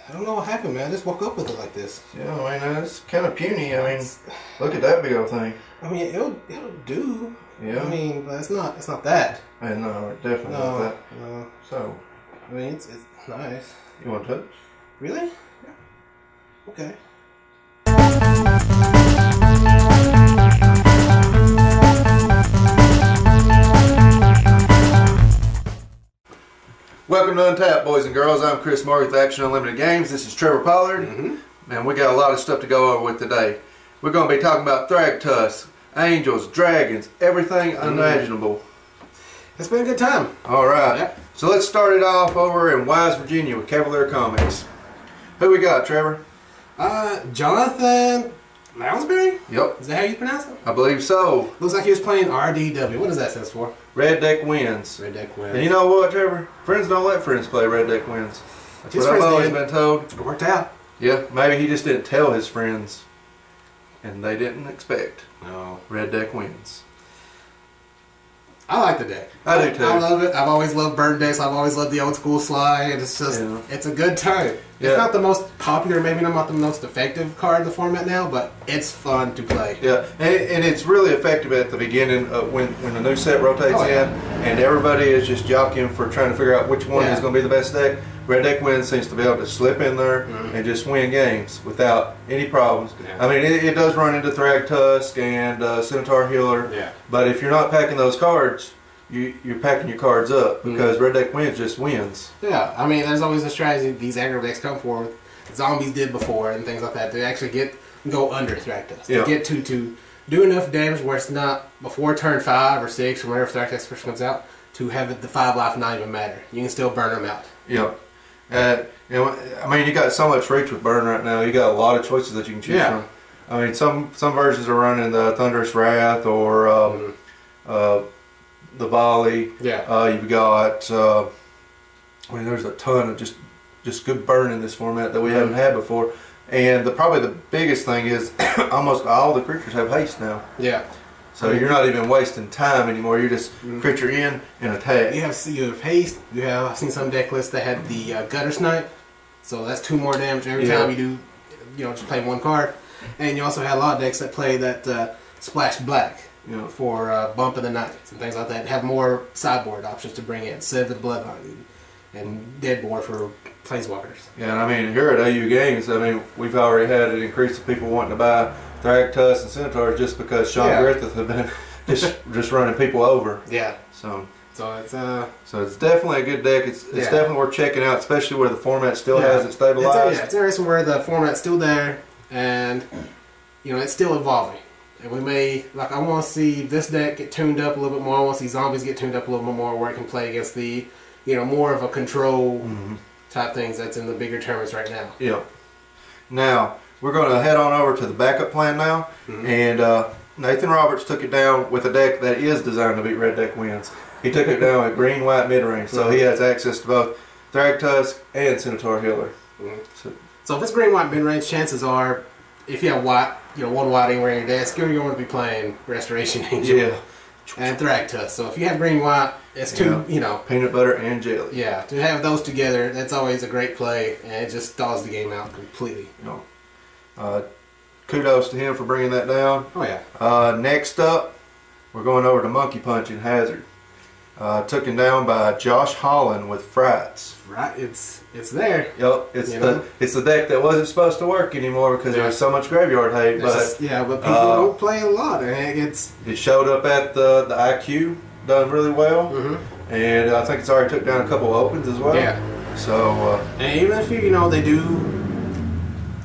I don't know what happened, man. I just woke up with it like this. Yeah, I mean, it's kind of puny. I mean, look at that big old thing. I mean, it'll do. Yeah. I mean, but it's not that. And no, definitely not that. No. So, I mean, it's nice. you want to touch? Really? Yeah. Okay. Welcome to Untapped, boys and girls. I'm Chris Moore with Action Unlimited Games. This is Trevor Pollard, and we got a lot of stuff to go over with today. We're going to be talking about Thragtusk, angels, dragons, everything unimaginable. It's been a good time. All right. Yep. So let's start it off over in Wise, Virginia with Cavalier Comics. Who we got, Trevor? Jonathan Malsbury? Yep. Is that how you pronounce it? I believe so. Looks like he was playing RDW. What does that stand for? Red Deck Wins. Red Deck Wins. And you know what, Trevor? Friends don't let friends play Red Deck Wins. That's His what I've friends always did. been told. It worked out. Yeah, maybe he just didn't tell his friends, and they didn't expect. No. Red Deck Wins. I like the deck. I do too. I love it. I've always loved bird decks. I've always loved the old school Sly, and it's just, it's a good time. Yeah. It's not the most popular, maybe not the most effective card in the format now, but it's fun to play. Yeah, and it's really effective at the beginning when the new set rotates in, and everybody is just jockeying for trying to figure out which one is going to be the best deck. Red Deck Wins seems to be able to slip in there and just win games without any problems. Yeah. I mean, it does run into Thragtusk and Centaur Healer, but if you're not packing those cards, you're packing your cards up because Red Deck Wins just wins. Yeah, I mean, there's always a strategy these aggro decks come for. Zombies did before and things like that to actually go under Thragtusk. To get to do enough damage where it's not before turn 5 or 6 or whenever Thragtusk first comes out to have the 5 life not even matter. You can still burn them out. Yep. You know, I mean, you got so much reach with burn right now. You got a lot of choices that you can choose from. I mean, some versions are running the Thunderous Wrath or the Volley. Yeah. You've got. I mean, there's a ton of just good burn in this format that we haven't had before. And probably the biggest thing is almost all the creatures have haste now. Yeah. So you're not even wasting time anymore. You're just creature in and attack. You have haste. I've seen some deck lists that had the Gutter Snipe, so that's 2 more damage every time you do. Just play 1 card. And you also have a lot of decks that play that Splash Black for Bump of the Nights and things like that. Have more sideboard options to bring in. Civ Bloodhunt and Deadboard for Planeswalkers. Yeah, and I mean here at AU Games, I mean we've already had an increase of people wanting to buy Thragtusk and Centaurs just because Sean Griffith have been just running people over. Yeah. So it's definitely a good deck. It's definitely worth checking out, especially where the format still has it stabilized. It's interesting where the format's still there and it's still evolving. And we may I want to see this deck get tuned up a little bit more. I want to see zombies get tuned up a little bit more where it can play against the more of a control type things that's in the bigger tournaments right now. Yeah. Now we're going to head on over to the backup plan now, and Nathan Roberts took it down with a deck that is designed to beat Red Deck Wins. He took it down with green-white mid-range, so he has access to both Thragtusk and Centaur Healer. So if it's green-white mid-range, chances are, if you have white, 1 white anywhere in your desk, you're going to be playing Restoration Angel and Thragtusk. So if you have green-white, it's peanut butter and jelly. Yeah, to have those together, that's always a great play, and it just stalls the game out completely. Kudos to him for bringing that down. Oh yeah. Next up, we're going over to Monkey Punch and Hazard. Took him down by Josh Holland with Frights. Right, it's there. Yep, it's the deck that wasn't supposed to work anymore because there was so much graveyard hate. But but people don't play a lot, and it showed up at the IQ, done really well, and I think it's already took down a couple of opens as well. Yeah. So and even if they do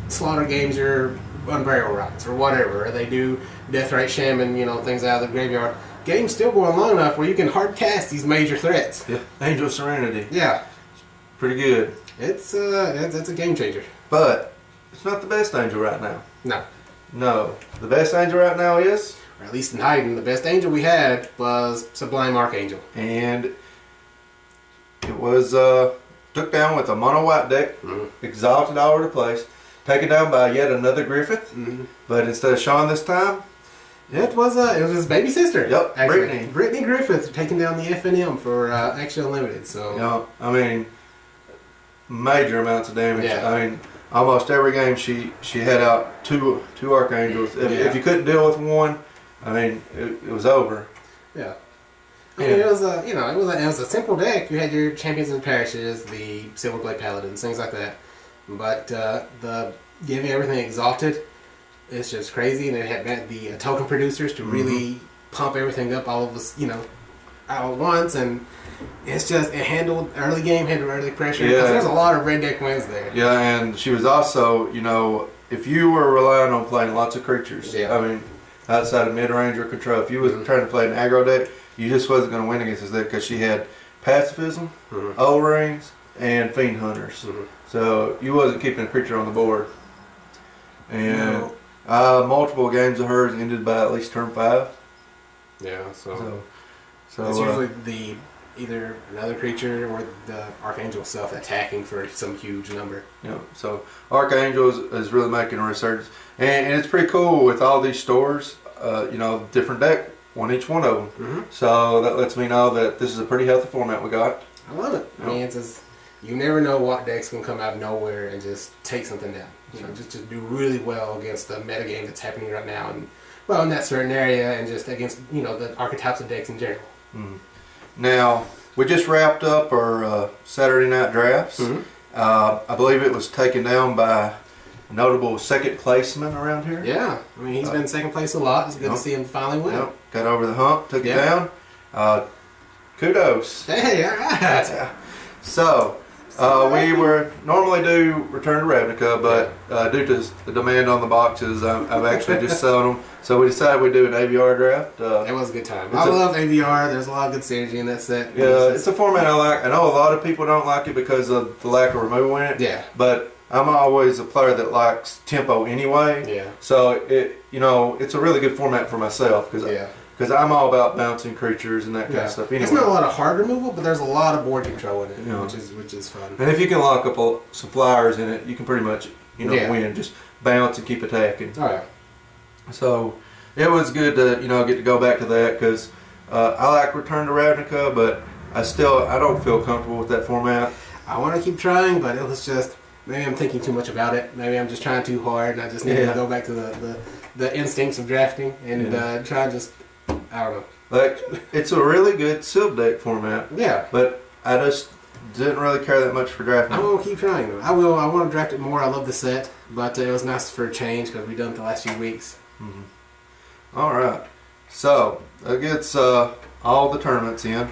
slaughter games or Unburial Rites or whatever, or they do Deathrite Shaman, things out of the graveyard. Game's still going long enough where you can hard cast these major threats. Yeah, Angel Serenity. Yeah, pretty good. It's a game changer. But it's not the best angel right now. No, the best angel right now is, or at least in hiding, the best angel we had was Sublime Archangel, and it was took down with a mono white deck, exalted all over the place, taken down by yet another Griffith, but instead of Sean this time. It was his baby sister. Yep, actually. Brittany Griffith taking down the FNM for Action Unlimited. So I mean, major amounts of damage. Yeah. I mean, almost every game she had out two archangels. If you couldn't deal with one, I mean, it was over. Yeah. I mean, it was a it was a simple deck. You had your champions and parishes, the Silverblade Paladins, things like that. But the giving everything exalted, it's just crazy, and it had the token producers to really pump everything up all of us, all at once, and it's just it handled early pressure. Yeah. There's a lot of red deck wins there. Yeah, and she was also, if you were relying on playing lots of creatures, Yeah. I mean, outside of mid-range or control, if you was trying to play an aggro deck, you just wasn't going to win against this deck because she had pacifism, O-rings, and fiend hunters. So you wasn't keeping a creature on the board. And multiple games of hers ended by at least turn 5. Yeah, so So it's usually either another creature or the Archangel itself attacking for some huge number. So Archangel is really making a resurgence, and it's pretty cool with all these stores. Different deck, each one of them. So that lets me know that this is a pretty healthy format we got. I love it. I mean, it's just, you never know what deck's gonna come out of nowhere and just take something down. Just do really well against the metagame that's happening right now, and in that certain area, and just against the archetypes of decks in general. Now we just wrapped up our Saturday night drafts. I believe it was taken down by a notable second placeman around here. Yeah, I mean, he's been second place a lot. It's good to see him finally win. Got over the hump, took it down. Kudos. Hey, all right. So we were normally do Return to Ravnica, but due to the demand on the boxes, I've actually just sold them. So we decided we'd do an AVR draft. It was a good time. I love AVR. There's a lot of good synergy in that set. Yeah, it's a format I like. I know a lot of people don't like it because of the lack of removal in it. Yeah. But I'm always a player that likes tempo anyway. Yeah. So it's a really good format for myself because I'm all about bouncing creatures and that kind of stuff. Anyway. It's not a lot of hard removal, but there's a lot of board control in it, which is fun. And if you can lock up some flyers in it, you can pretty much win. Just bounce and keep attacking. Oh yeah. So it was good to get to go back to that because I like Return to Ravnica, but I don't feel comfortable with that format. I want to keep trying, but it was just maybe I'm thinking too much about it. Maybe I'm just trying too hard, and I just need to go back to the instincts of drafting and try and just I don't know. Like it's a really good Silv deck format. Yeah. But I just didn't really care that much for drafting. I will keep trying though. I will. I want to draft it more. I love the set, but it was nice for a change because we've done it the last few weeks. All right. So that gets all the tournaments in.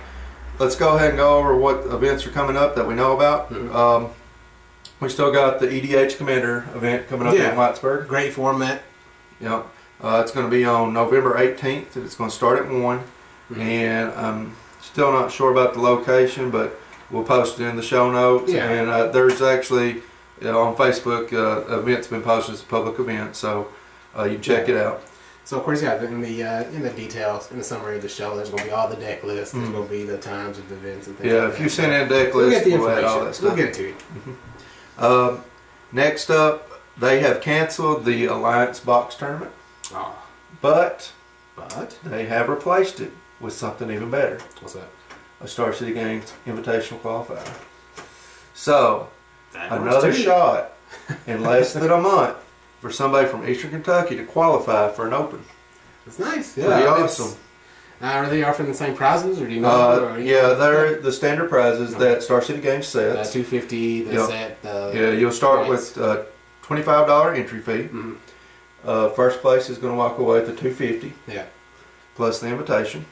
Let's go ahead and go over what events are coming up that we know about. We still got the EDH Commander event coming up in Whitesburg. Great format. Yep. It's going to be on November 18th, and it's going to start at 1. And I'm still not sure about the location, but we'll post it in the show notes. Yeah. And there's actually on Facebook, event's been posted as a public event, so you can check it out. So of course, in the details, in the summary of the show, there's going to be all the deck lists. There's going to be the times of the events and things. Yeah, like if you send in deck lists, we'll get the we'll add information. all that stuff. We'll get it to you. Next up, they have canceled the Alliance Box Tournament. But they have replaced it with something even better. What's that? A Star City Games Invitational Qualifier. So, That another shot in less than a month for somebody from Eastern Kentucky to qualify for an Open. It's nice. Yeah, pretty awesome. Are they offering the same prizes, or do you know? Yeah, they're the standard prizes that Star City Games sets. $250, the set. You'll start with $25 entry fee. First place is going to walk away with the $250. Yeah. Plus the invitation,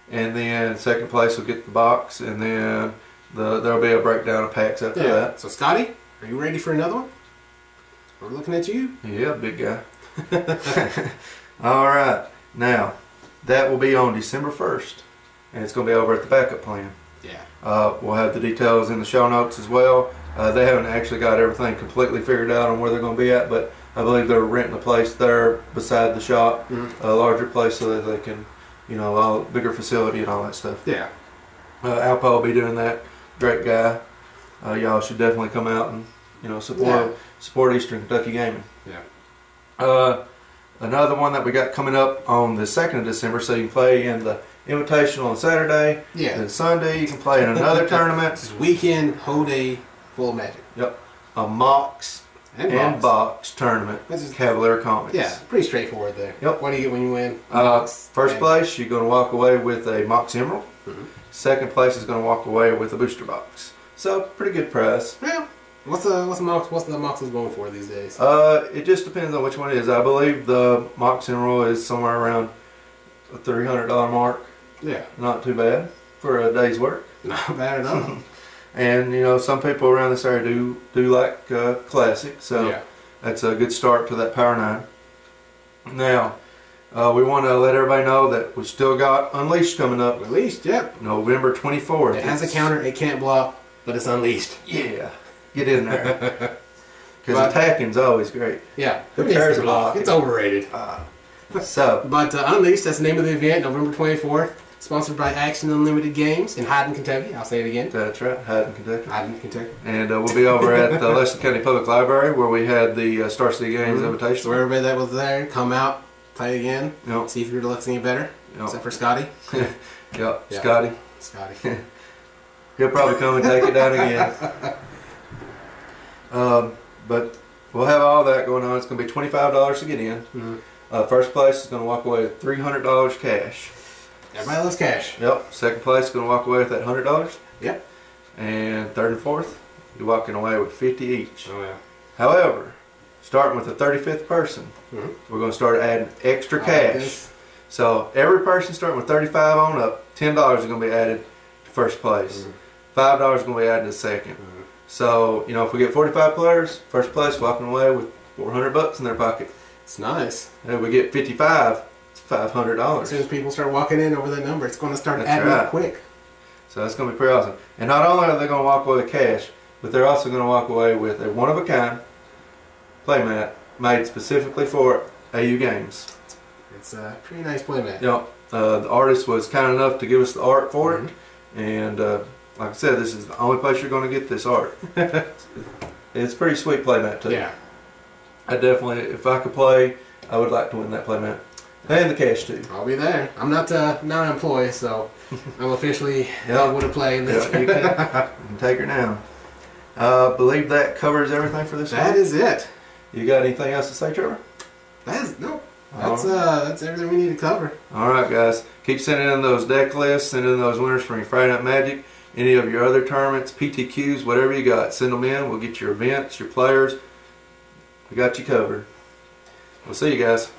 and then second place will get the box, and then there'll be a breakdown of packs after that. So Scotty, are you ready for another one? We're looking at you. Yeah, big guy. All right, now that will be on December 1st, and it's going to be over at the Backup Plan. Yeah. We'll have the details in the show notes as well. They haven't actually got everything completely figured out on where they're going to be at, but I believe they're renting a place there beside the shop, a larger place so that they can, a bigger facility and all that stuff. Yeah. Alpo will be doing that. Great guy. Y'all should definitely come out and, support Eastern Kentucky Gaming. Yeah. Another one that we got coming up on the 2nd of December, so you can play in the Invitational on Saturday. Yeah. Then Sunday you can play in another tournament. This weekend, whole day, Full of Magic. Yep. A Mox and box tournament. Cavalier Comics. Yeah, pretty straightforward there. Yep. What do you get when you win? First place, you're going to walk away with a Mox Emerald. Second place is going to walk away with a booster box. So pretty good price. Yeah. What's the Moxes going for these days? It just depends on which one it is. I believe the Mox Emerald is somewhere around a $300 mark. Yeah. Not too bad for a day's work. Not bad at all. And you know, some people around this area do like classic, so yeah. That's a good start to that Power 9. Now, we want to let everybody know that we still got Unleashed coming up. Unleashed, yep. November 24th. It has a counter, it can't block, but it's Unleashed. Yeah, get in there. Because attacking's always great. Yeah. Who cares about It's overrated. But Unleashed, that's the name of the event, November 24th. Sponsored by Action Unlimited Games in Hyden, Kentucky. I'll say it again. That's right, Hyden, Kentucky. Hyden, Kentucky. And we'll be over at the Lexington County Public Library where we had the Star City Games Invitational. So everybody that was there, come out, play again, yep. See if your luck's any better, except for Scotty. Yep, Scotty. Scotty. He'll probably come and take it down again. But we'll have all that going on. It's going to be $25 to get in. First place is going to walk away with $300 cash. Everybody loves cash. Yep. Second place is going to walk away with that $100. Yep. And third and fourth, you're walking away with $50 each. Oh yeah. However, starting with the 35th person, we're going to start adding extra cash. So every person starting with 35 on up, $10 is going to be added to first place. $5 is going to be added to second. So, you know, if we get 45 players, first place walking away with $400 in their pocket. It's nice. And if we get 55, it's $500. As soon as people start walking in over that number, it's going to start adding up quick. So that's going to be pretty awesome. And not only are they going to walk away with cash, but they're also going to walk away with a one-of-a-kind playmat made specifically for AU Games. It's a pretty nice playmat. Yep. The artist was kind enough to give us the art for it. And like I said, this is the only place you're going to get this art. It's a pretty sweet playmat too. Yeah. I definitely, if I could play, I would like to win that playmat. And the cash too. I'll be there. I'm not an employee, so I'm officially able to play. You can take her down. Believe that covers everything for this week. That is it. You got anything else to say, Trevor? That's everything we need to cover. All right, guys. Keep sending in those deck lists, send in those winners from your Friday Night Magic, any of your other tournaments, PTQs, whatever you got. Send them in. We'll get your events, your players. We got you covered. We'll see you guys.